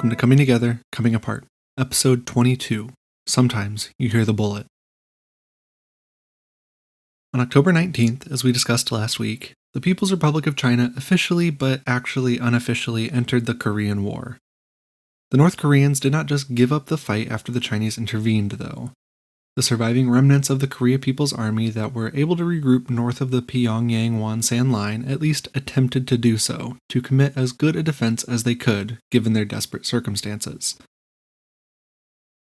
welcome to Coming Together, Coming Apart, Episode 22. Sometimes you hear the bullet. On October 19th, as we discussed last week, the People's Republic of China officially but actually unofficially entered the Korean War. The North Koreans did not just give up the fight after the Chinese intervened, though. The surviving remnants of the Korea People's Army that were able to regroup north of the Pyongyang-Wonsan line at least attempted to do so, to commit as good a defense as they could, given their desperate circumstances.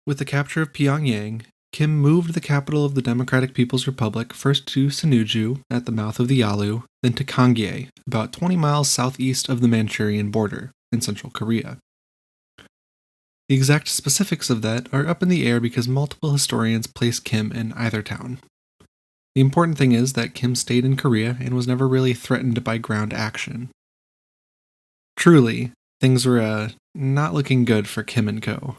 With the capture of Pyongyang, Kim moved the capital of the Democratic People's Republic first to Sinuiju, at the mouth of the Yalu, then to Kangye, about 20 miles southeast of the Manchurian border, in central Korea. The exact specifics of that are up in the air because multiple historians place Kim in either town. The important thing is that Kim stayed in Korea and was never really threatened by ground action. Truly, things were not looking good for Kim and co.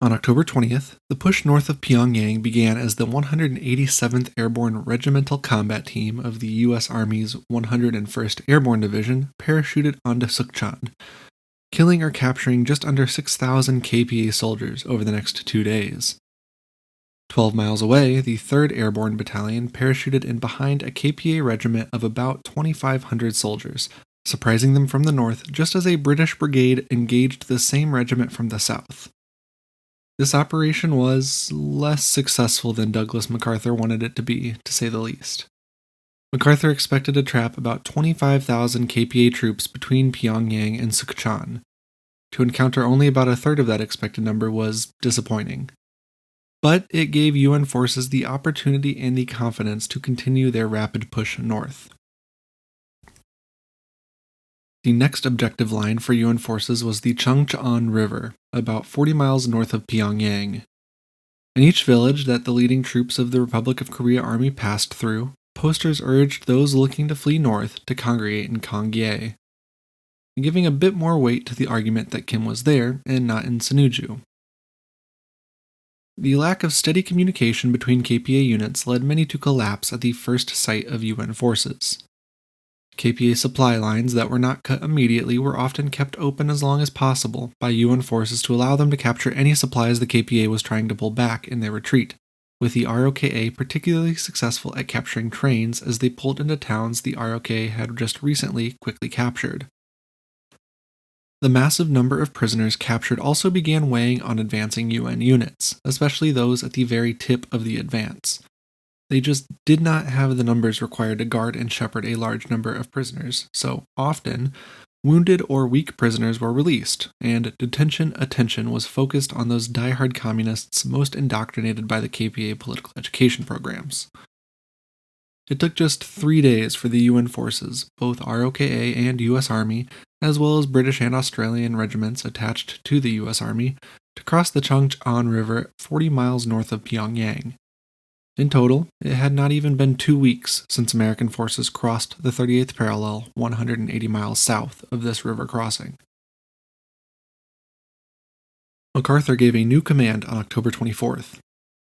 On October 20th, the push north of Pyongyang began as the 187th Airborne Regimental Combat Team of the U.S. Army's 101st Airborne Division parachuted onto Sukchan, killing or capturing just under 6,000 KPA soldiers over the next 2 days. 12 miles away, the 3rd Airborne Battalion parachuted in behind a KPA regiment of about 2,500 soldiers, surprising them from the north just as a British brigade engaged the same regiment from the south. This operation was less successful than Douglas MacArthur wanted it to be, to say the least. MacArthur expected to trap about 25,000 KPA troops between Pyongyang and Sukchan. To encounter only about a third of that expected number was disappointing. But it gave UN forces the opportunity and the confidence to continue their rapid push north. The next objective line for UN forces was the Changcheon River, about 40 miles north of Pyongyang. In each village that the leading troops of the Republic of Korea Army passed through, posters urged those looking to flee north to congregate in Kangye, giving a bit more weight to the argument that Kim was there and not in Sinuiju. The lack of steady communication between KPA units led many to collapse at the first sight of UN forces. KPA supply lines that were not cut immediately were often kept open as long as possible by UN forces to allow them to capture any supplies the KPA was trying to pull back in their retreat, with the ROKA particularly successful at capturing trains as they pulled into towns the ROKA had just recently quickly captured. The massive number of prisoners captured also began weighing on advancing UN units, especially those at the very tip of the advance. They just did not have the numbers required to guard and shepherd a large number of prisoners, so often, wounded or weak prisoners were released, and attention was focused on those die-hard communists most indoctrinated by the KPA political education programs. It took just 3 days for the UN forces, both ROKA and US Army, as well as British and Australian regiments attached to the US Army, to cross the Changcheon River 40 miles north of Pyongyang. In total, it had not even been 2 weeks since American forces crossed the 38th parallel 180 miles south of this river crossing. MacArthur gave a new command on October 24th.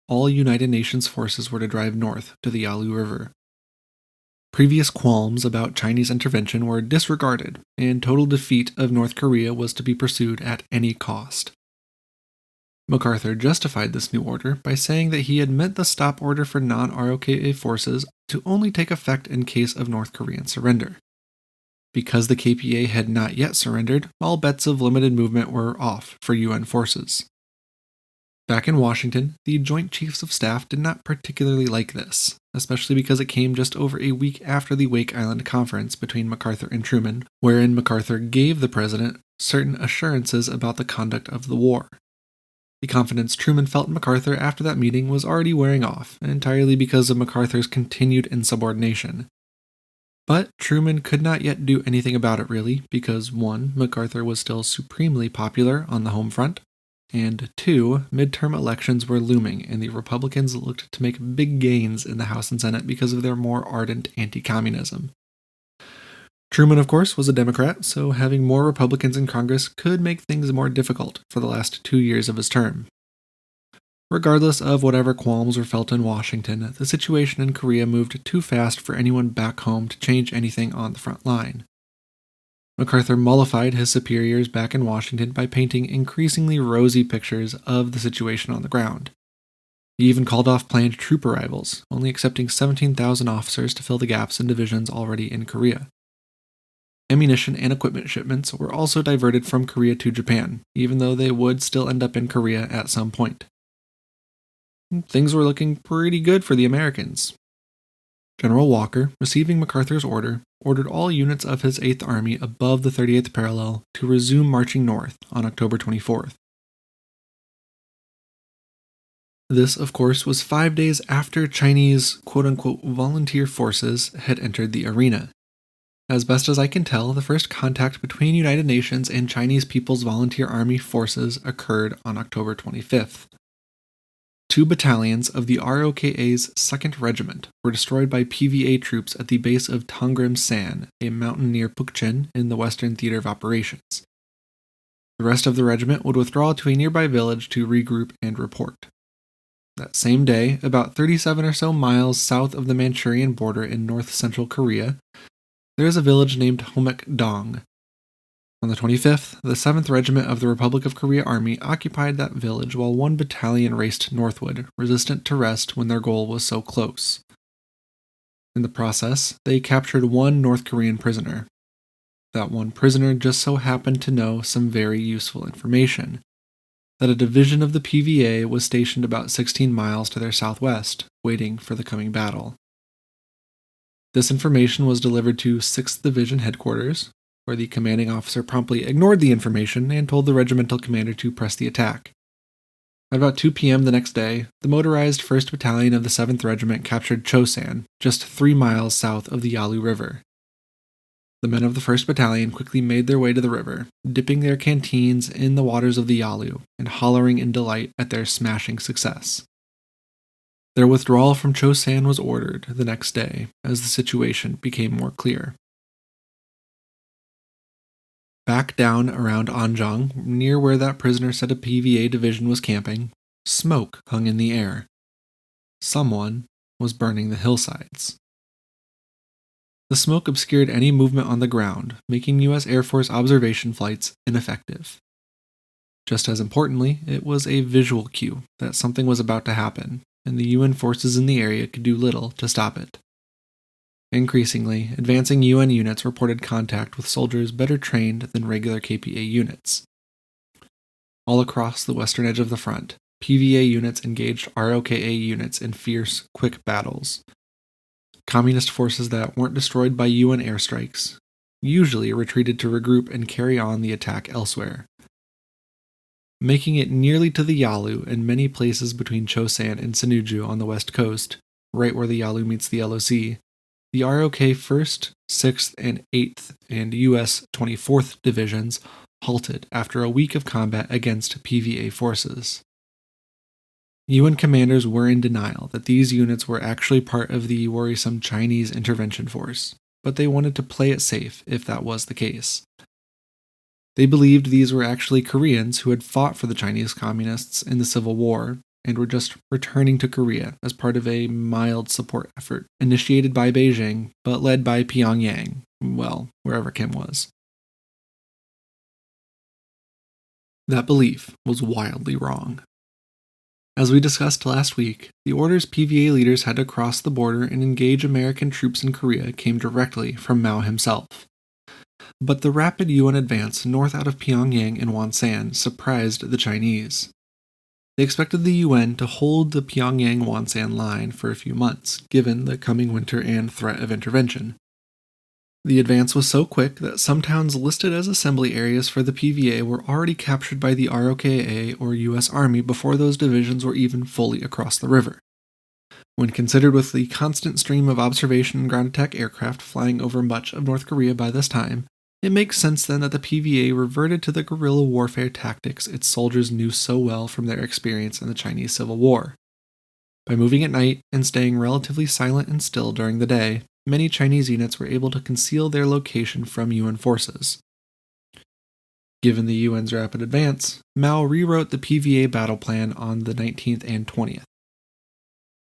All United Nations forces were to drive north to the Yalu River. Previous qualms about Chinese intervention were disregarded, and total defeat of North Korea was to be pursued at any cost. MacArthur justified this new order by saying that he had meant the stop order for non-ROKA forces to only take effect in case of North Korean surrender. Because the KPA had not yet surrendered, all bets of limited movement were off for UN forces. Back in Washington, the Joint Chiefs of Staff did not particularly like this, especially because it came just over a week after the Wake Island Conference between MacArthur and Truman, wherein MacArthur gave the president certain assurances about the conduct of the war. The confidence Truman felt in MacArthur after that meeting was already wearing off, entirely because of MacArthur's continued insubordination. But Truman could not yet do anything about it really, because 1. MacArthur was still supremely popular on the home front, and 2. Midterm elections were looming, and the Republicans looked to make big gains in the House and Senate because of their more ardent anti-communism. Truman, of course, was a Democrat, so having more Republicans in Congress could make things more difficult for the last 2 years of his term. Regardless of whatever qualms were felt in Washington, the situation in Korea moved too fast for anyone back home to change anything on the front line. MacArthur mollified his superiors back in Washington by painting increasingly rosy pictures of the situation on the ground. He even called off planned troop arrivals, only accepting 17,000 officers to fill the gaps in divisions already in Korea. Ammunition and equipment shipments were also diverted from Korea to Japan, even though they would still end up in Korea at some point. Things were looking pretty good for the Americans. General Walker, receiving MacArthur's order, ordered all units of his 8th Army above the 38th parallel to resume marching north on October 24th. This, of course, was 5 days after Chinese quote-unquote volunteer forces had entered the arena. As best as I can tell, the first contact between United Nations and Chinese People's Volunteer Army forces occurred on October 25th. 2 battalions of the ROKA's 2nd Regiment were destroyed by PVA troops at the base of Tongrim San, a mountain near Pukchen in the Western Theater of Operations. The rest of the regiment would withdraw to a nearby village to regroup and report. That same day, about 37 or so miles south of the Manchurian border in north-central Korea, there is a village named Homek-dong. On the 25th, the 7th Regiment of the Republic of Korea Army occupied that village while 1 battalion raced northward, resistant to rest when their goal was so close. In the process, they captured 1 North Korean prisoner. That 1 prisoner just so happened to know some very useful information: that a division of the PVA was stationed about 16 miles to their southwest, waiting for the coming battle. This information was delivered to 6th Division headquarters, where the commanding officer promptly ignored the information and told the regimental commander to press the attack. At about 2 p.m. the next day, the motorized 1st Battalion of the 7th Regiment captured Chosan, just 3 miles south of the Yalu River. The men of the 1st Battalion quickly made their way to the river, dipping their canteens in the waters of the Yalu and hollering in delight at their smashing success. Their withdrawal from Chosan was ordered the next day as the situation became more clear. Back down around Anjong, near where that prisoner said a PVA division was camping, smoke hung in the air. Someone was burning the hillsides. The smoke obscured any movement on the ground, making U.S. Air Force observation flights ineffective. Just as importantly, it was a visual cue that something was about to happen, and the UN forces in the area could do little to stop it. Increasingly, advancing UN units reported contact with soldiers better trained than regular KPA units. All across the western edge of the front, PVA units engaged ROKA units in fierce, quick battles. Communist forces that weren't destroyed by UN airstrikes usually retreated to regroup and carry on the attack elsewhere. Making it nearly to the Yalu and many places between Chosan and Sinuiju on the west coast, right where the Yalu meets the LOC, the ROK 1st, 6th, and 8th and US 24th Divisions halted after a week of combat against PVA forces. UN commanders were in denial that these units were actually part of the worrisome Chinese intervention force, but they wanted to play it safe if that was the case. They believed these were actually Koreans who had fought for the Chinese Communists in the Civil War and were just returning to Korea as part of a mild support effort initiated by Beijing but led by Pyongyang, well, wherever Kim was. That belief was wildly wrong. As we discussed last week, the orders PVA leaders had to cross the border and engage American troops in Korea came directly from Mao himself. But the rapid UN advance north out of Pyongyang and Wonsan surprised the Chinese. They expected the UN to hold the Pyongyang-Wonsan line for a few months, given the coming winter and threat of intervention. The advance was so quick that some towns listed as assembly areas for the PVA were already captured by the ROKA or US Army before those divisions were even fully across the river. When considered with the constant stream of observation and ground attack aircraft flying over much of North Korea by this time, it makes sense then that the PVA reverted to the guerrilla warfare tactics its soldiers knew so well from their experience in the Chinese Civil War. By moving at night and staying relatively silent and still during the day, many Chinese units were able to conceal their location from UN forces. Given the UN's rapid advance, Mao rewrote the PVA battle plan on the 19th and 20th.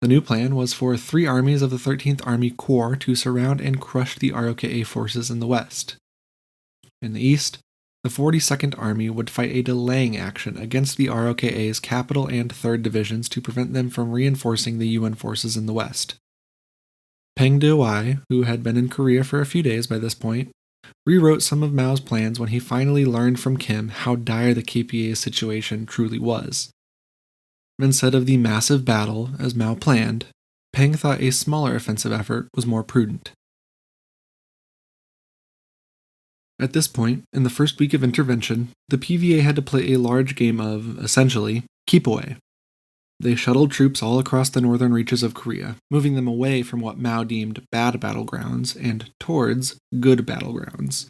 The new plan was for 3 armies of the 13th Army Corps to surround and crush the ROKA forces in the west. In the east, the 42nd Army would fight a delaying action against the ROKA's Capital and 3rd Divisions to prevent them from reinforcing the UN forces in the west. Peng Dehuai, who had been in Korea for a few days by this point, rewrote some of Mao's plans when he finally learned from Kim how dire the KPA's situation truly was. Instead of the massive battle, as Mao planned, Peng thought a smaller offensive effort was more prudent. At this point, in the first week of intervention, the PVA had to play a large game of, essentially, keep away. They shuttled troops all across the northern reaches of Korea, moving them away from what Mao deemed bad battlegrounds and towards good battlegrounds.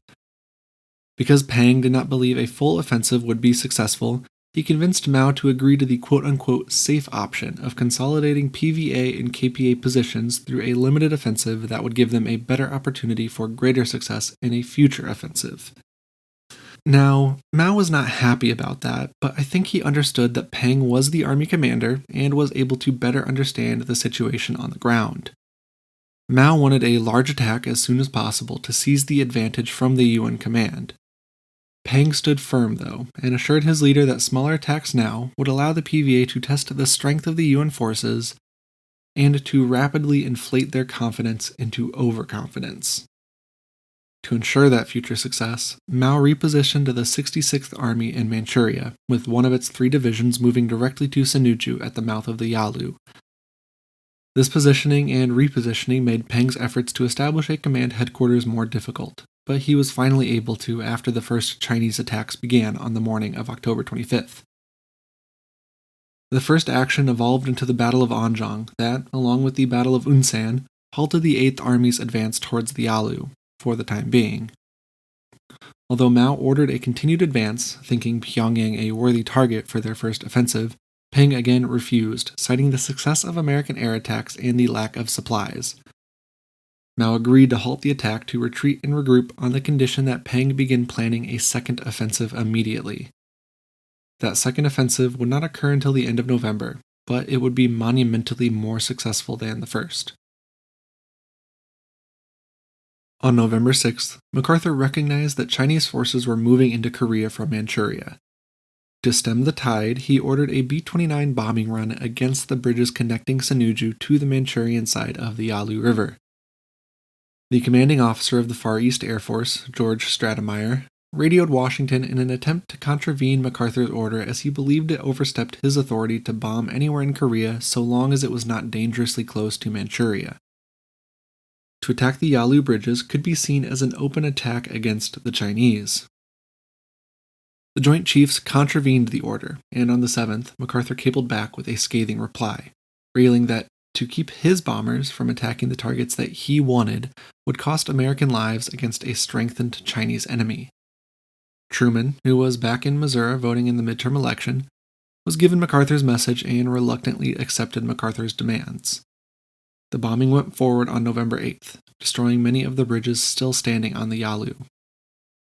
Because Peng did not believe a full offensive would be successful, he convinced Mao to agree to the quote-unquote safe option of consolidating PVA and KPA positions through a limited offensive that would give them a better opportunity for greater success in a future offensive. Now, Mao was not happy about that, but I think he understood that Peng was the army commander and was able to better understand the situation on the ground. Mao wanted a large attack as soon as possible to seize the advantage from the UN command. Peng stood firm, though, and assured his leader that smaller attacks now would allow the PVA to test the strength of the UN forces and to rapidly inflate their confidence into overconfidence. To ensure that future success, Mao repositioned the 66th Army in Manchuria, with one of its 3 divisions moving directly to Sinuiju at the mouth of the Yalu. This positioning and repositioning made Peng's efforts to establish a command headquarters more difficult, but he was finally able to after the first Chinese attacks began on the morning of October 25th. The first action evolved into the Battle of Anzhong that, along with the Battle of Unsan, halted the 8th Army's advance towards the Yalu, for the time being. Although Mao ordered a continued advance, thinking Pyongyang a worthy target for their first offensive, Peng again refused, citing the success of American air attacks and the lack of supplies. Mao agreed to halt the attack to retreat and regroup on the condition that Peng begin planning a second offensive immediately. That second offensive would not occur until the end of November, but it would be monumentally more successful than the first. On November 6th, MacArthur recognized that Chinese forces were moving into Korea from Manchuria. To stem the tide, he ordered a B-29 bombing run against the bridges connecting Sinuiju to the Manchurian side of the Yalu River. The commanding officer of the Far East Air Force, George Stratemeyer, radioed Washington in an attempt to contravene MacArthur's order as he believed it overstepped his authority to bomb anywhere in Korea so long as it was not dangerously close to Manchuria. To attack the Yalu bridges could be seen as an open attack against the Chinese. The Joint Chiefs contravened the order, and on the 7th, MacArthur cabled back with a scathing reply, railing that to keep his bombers from attacking the targets that he wanted would cost American lives against a strengthened Chinese enemy. Truman, who was back in Missouri voting in the midterm election, was given MacArthur's message and reluctantly accepted MacArthur's demands. The bombing went forward on November 8th, destroying many of the bridges still standing on the Yalu.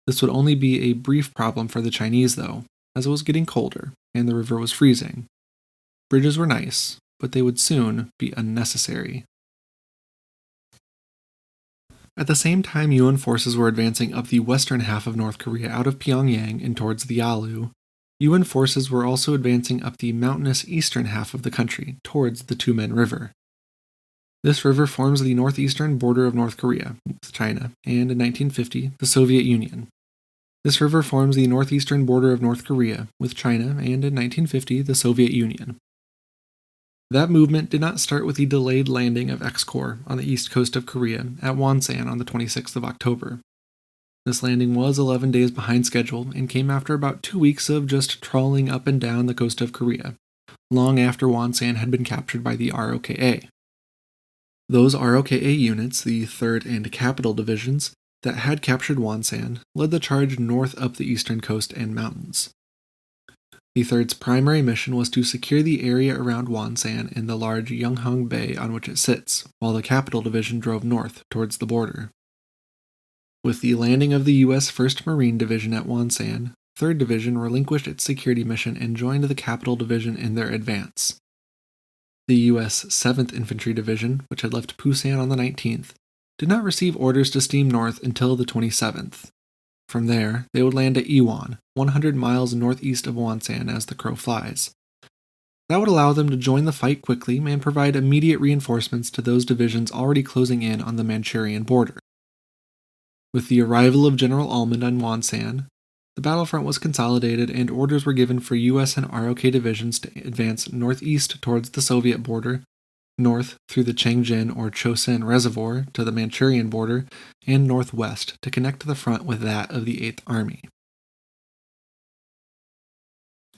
This would only be a brief problem for the Chinese, though, as it was getting colder and the river was freezing. Bridges were nice, but they would soon be unnecessary. At the same time UN forces were advancing up the western half of North Korea out of Pyongyang and towards the Yalu, UN forces were also advancing up the mountainous eastern half of the country towards the Tumen River. This river forms the northeastern border of North Korea, with China, and in 1950, the Soviet Union. This river forms the northeastern border of North Korea, with China, and in 1950, the Soviet Union. That movement did not start with the delayed landing of X-Corps on the east coast of Korea at Wonsan on the 26th of October. This landing was 11 days behind schedule and came after about 2 weeks of just trawling up and down the coast of Korea, long after Wonsan had been captured by the ROKA. Those ROKA units, the 3rd and Capital Divisions, that had captured Wonsan, led the charge north up the eastern coast and mountains. The 3rd's primary mission was to secure the area around Wonsan and the large Yeonghang Bay on which it sits, while the Capital Division drove north towards the border. With the landing of the U.S. 1st Marine Division at Wonsan, 3rd Division relinquished its security mission and joined the Capital Division in their advance. The U.S. 7th Infantry Division, which had left Pusan on the 19th, did not receive orders to steam north until the 27th. From there, they would land at Iwan, 100 miles northeast of Wonsan as the crow flies. That would allow them to join the fight quickly and provide immediate reinforcements to those divisions already closing in on the Manchurian border. With the arrival of General Almond on Wonsan, the battlefront was consolidated and orders were given for US and ROK divisions to advance northeast towards the Soviet border, north through the Changjin or Chosin Reservoir to the Manchurian border, and northwest to connect the front with that of the 8th Army.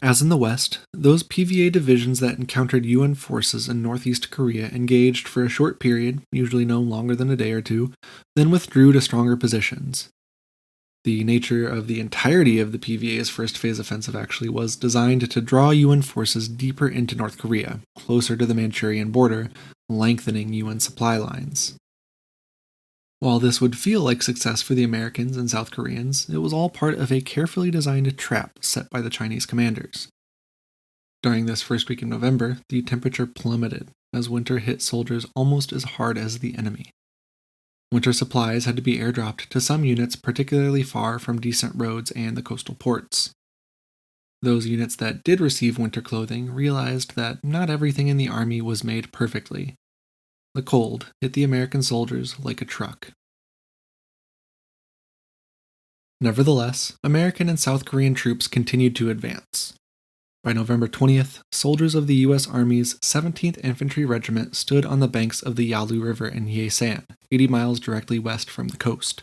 As in the West, those PVA divisions that encountered UN forces in northeast Korea engaged for a short period, usually no longer than a day or two, then withdrew to stronger positions. The nature of the entirety of the PVA's first phase offensive actually was designed to draw UN forces deeper into North Korea, closer to the Manchurian border, lengthening UN supply lines. While this would feel like success for the Americans and South Koreans, it was all part of a carefully designed trap set by the Chinese commanders. During this first week of November, the temperature plummeted as winter hit soldiers almost as hard as the enemy. Winter supplies had to be airdropped to some units particularly far from decent roads and the coastal ports. Those units that did receive winter clothing realized that not everything in the army was made perfectly. The cold hit the American soldiers like a truck. Nevertheless, American and South Korean troops continued to advance. By November 20th, soldiers of the U.S. Army's 17th Infantry Regiment stood on the banks of the Yalu River in Hyesan, 80 miles directly west from the coast.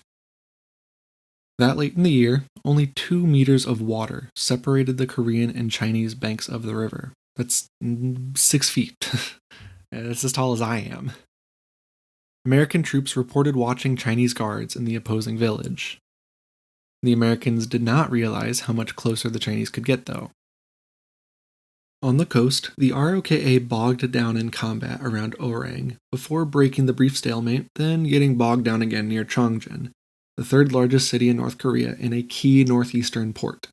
That late in the year, only 2 meters of water separated the Korean and Chinese banks of the river. That's 6 feet. That's as tall as I am. American troops reported watching Chinese guards in the opposing village. The Americans did not realize how much closer the Chinese could get, though. On the coast, the ROKA bogged down in combat around Orang, before breaking the brief stalemate, then getting bogged down again near Chongjin, the third largest city in North Korea and a key northeastern port.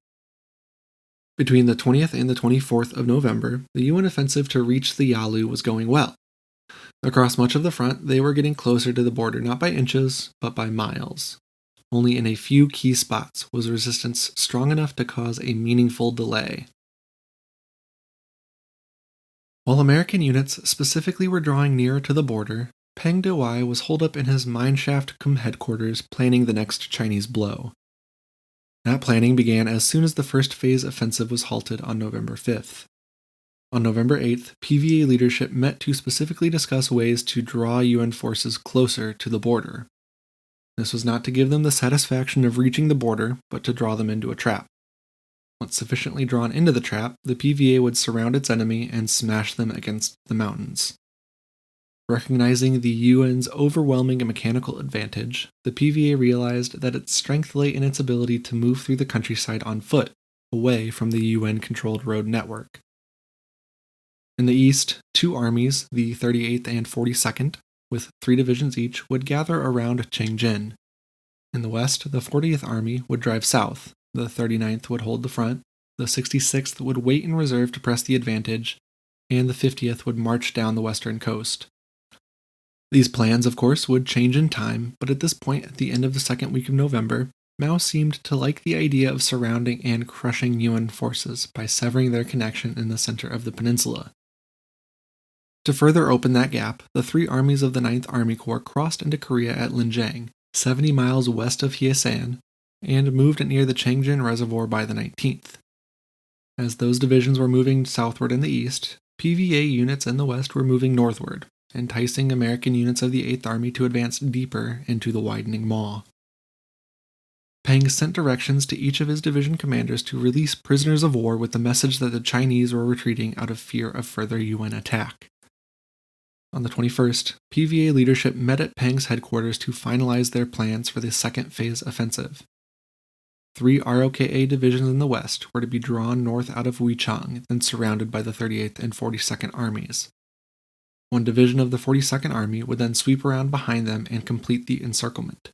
Between the 20th and the 24th of November, the UN offensive to reach the Yalu was going well. Across much of the front, they were getting closer to the border not by inches, but by miles. Only in a few key spots was resistance strong enough to cause a meaningful delay. While American units specifically were drawing nearer to the border, Peng Dehuai was holed up in his mineshaft headquarters planning the next Chinese blow. That planning began as soon as the first phase offensive was halted on November 5th. On November 8th, PVA leadership met to specifically discuss ways to draw UN forces closer to the border. This was not to give them the satisfaction of reaching the border, but to draw them into a trap. Once sufficiently drawn into the trap, the PVA would surround its enemy and smash them against the mountains. Recognizing the UN's overwhelming mechanical advantage, the PVA realized that its strength lay in its ability to move through the countryside on foot, away from the UN-controlled road network. In the east, 2 armies, the 38th and 42nd, with 3 divisions each, would gather around Changjin. In the west, the 40th Army would drive south, the 39th would hold the front, the 66th would wait in reserve to press the advantage, and the 50th would march down the western coast. These plans, of course, would change in time, but at this point, at the end of the second week of November, Mao seemed to like the idea of surrounding and crushing UN forces by severing their connection in the center of the peninsula. To further open that gap, the 3 armies of the 9th Army Corps crossed into Korea at Linjiang, 70 miles west of Hyesan, and moved near the Changjin Reservoir by the 19th. As those divisions were moving southward in the east, PVA units in the west were moving northward, enticing American units of the 8th Army to advance deeper into the widening maw. Peng sent directions to each of his division commanders to release prisoners of war with the message that the Chinese were retreating out of fear of further UN attack. On the 21st, PVA leadership met at Peng's headquarters to finalize their plans for the second phase offensive. 3 ROKA divisions in the west were to be drawn north out of Wuchang, then surrounded by the 38th and 42nd Armies. 1 division of the 42nd Army would then sweep around behind them and complete the encirclement.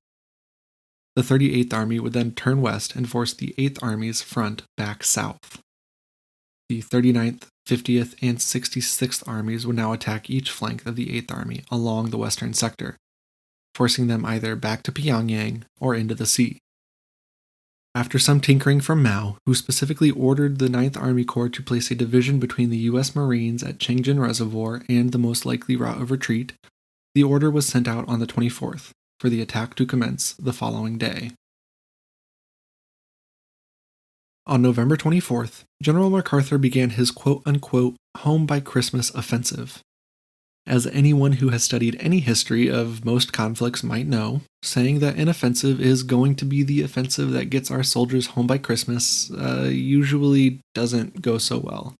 The 38th Army would then turn west and force the 8th Army's front back south. The 39th, 50th, and 66th Armies would now attack each flank of the 8th Army along the western sector, forcing them either back to Pyongyang or into the sea. After some tinkering from Mao, who specifically ordered the Ninth Army Corps to place a division between the U.S. Marines at Chengjin Reservoir and the most likely route of retreat, the order was sent out on the 24th, for the attack to commence the following day. On November 24th, General MacArthur began his quote-unquote home by Christmas offensive. As anyone who has studied any history of most conflicts might know, saying that an offensive is going to be the offensive that gets our soldiers home by Christmas usually doesn't go so well.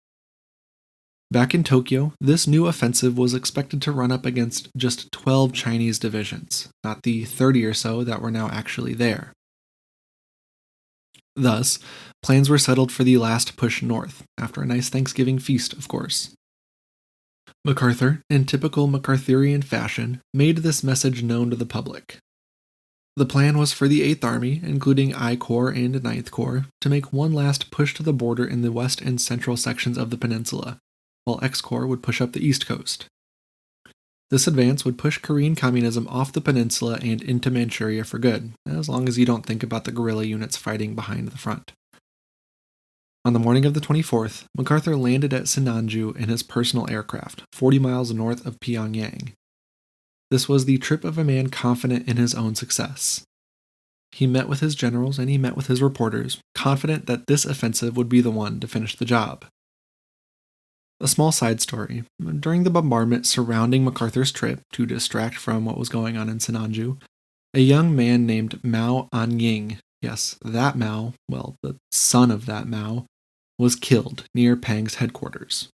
Back in Tokyo, this new offensive was expected to run up against just 12 Chinese divisions, not the 30 or so that were now actually there. Thus, plans were settled for the last push north, after a nice Thanksgiving feast, of course. MacArthur, in typical MacArthurian fashion, made this message known to the public. The plan was for the 8th Army, including I Corps and 9th Corps, to make one last push to the border in the west and central sections of the peninsula, while X Corps would push up the east coast. This advance would push Korean communism off the peninsula and into Manchuria for good, as long as you don't think about the guerrilla units fighting behind the front. On the morning of the 24th, MacArthur landed at Sinanju in his personal aircraft, 40 miles north of Pyongyang. This was the trip of a man confident in his own success. He met with his generals and he met with his reporters, confident that this offensive would be the one to finish the job. A small side story. During the bombardment surrounding MacArthur's trip, to distract from what was going on in Sinanju, a young man named Mao Anying, yes, that Mao, well, the son of that Mao, was killed near Pang's headquarters.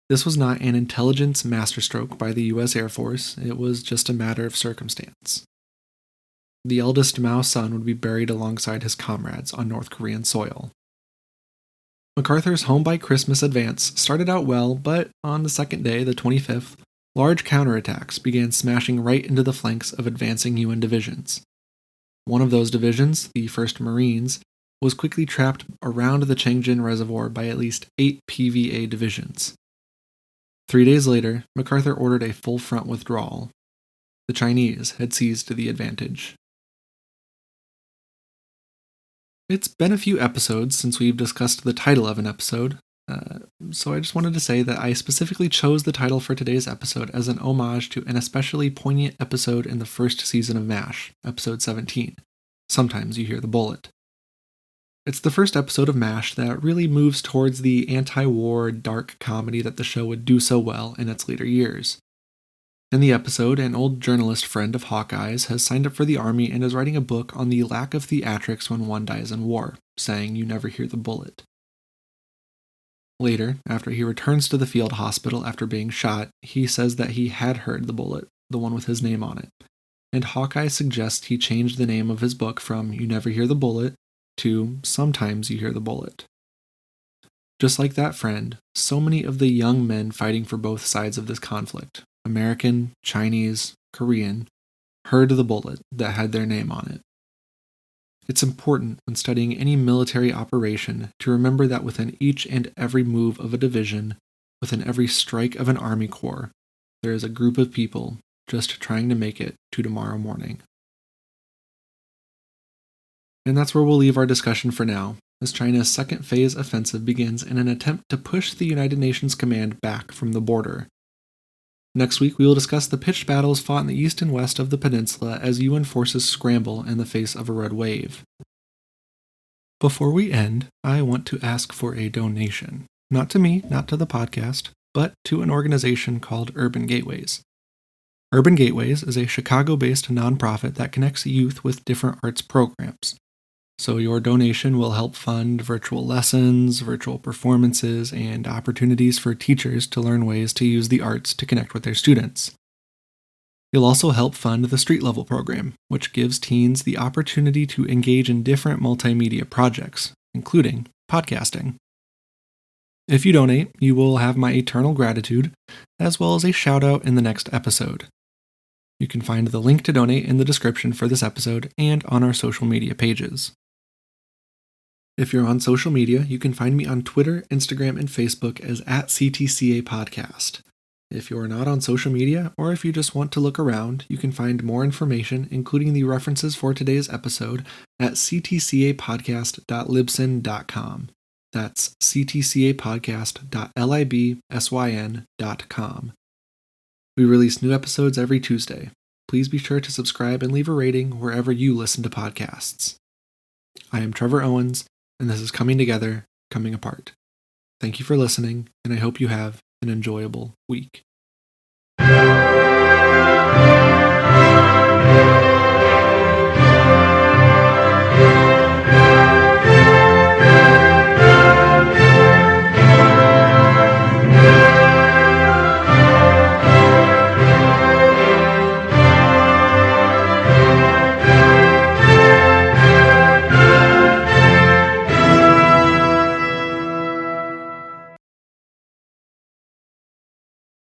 This was not an intelligence masterstroke by the U.S. Air Force, it was just a matter of circumstance. The eldest Mao son would be buried alongside his comrades on North Korean soil. MacArthur's home by Christmas advance started out well, but on the second day, the 25th, large counterattacks began smashing right into the flanks of advancing UN divisions. One of those divisions, the 1st Marines, was quickly trapped around the Chengjin Reservoir by at least 8 PVA divisions. 3 days later, MacArthur ordered a full front withdrawal. The Chinese had seized the advantage. It's been a few episodes since we've discussed the title of an episode, so I just wanted to say that I specifically chose the title for today's episode as an homage to an especially poignant episode in the first season of MASH, episode 17, Sometimes You Hear the Bullet. It's the first episode of MASH that really moves towards the anti-war dark comedy that the show would do so well in its later years. In the episode, an old journalist friend of Hawkeye's has signed up for the army and is writing a book on the lack of theatrics when one dies in war, saying you never hear the bullet. Later, after he returns to the field hospital after being shot, he says that he had heard the bullet, the one with his name on it, and Hawkeye suggests he change the name of his book from You Never Hear the Bullet to Sometimes You Hear the Bullet. Just like that friend, so many of the young men fighting for both sides of this conflict, American, Chinese, Korean, heard the bullet that had their name on it. It's important when studying any military operation to remember that within each and every move of a division, within every strike of an army corps, there is a group of people just trying to make it to tomorrow morning. And that's where we'll leave our discussion for now, as China's second phase offensive begins in an attempt to push the United Nations command back from the border. Next week, we will discuss the pitched battles fought in the east and west of the peninsula as UN forces scramble in the face of a red wave. Before we end, I want to ask for a donation. Not to me, not to the podcast, but to an organization called Urban Gateways. Urban Gateways is a Chicago-based nonprofit that connects youth with different arts programs. So your donation will help fund virtual lessons, virtual performances, and opportunities for teachers to learn ways to use the arts to connect with their students. You'll also help fund the Street Level program, which gives teens the opportunity to engage in different multimedia projects, including podcasting. If you donate, you will have my eternal gratitude, as well as a shout out in the next episode. You can find the link to donate in the description for this episode and on our social media pages. If you're on social media, you can find me on Twitter, Instagram, and Facebook as @CTCA Podcast. If you're not on social media, or if you just want to look around, you can find more information, including the references for today's episode, at ctcapodcast.libsyn.com. That's ctcapodcast.libsyn.com. We release new episodes every Tuesday. Please be sure to subscribe and leave a rating wherever you listen to podcasts. I am Trevor Owens, and this is Coming Together, Coming Apart. Thank you for listening, and I hope you have an enjoyable week.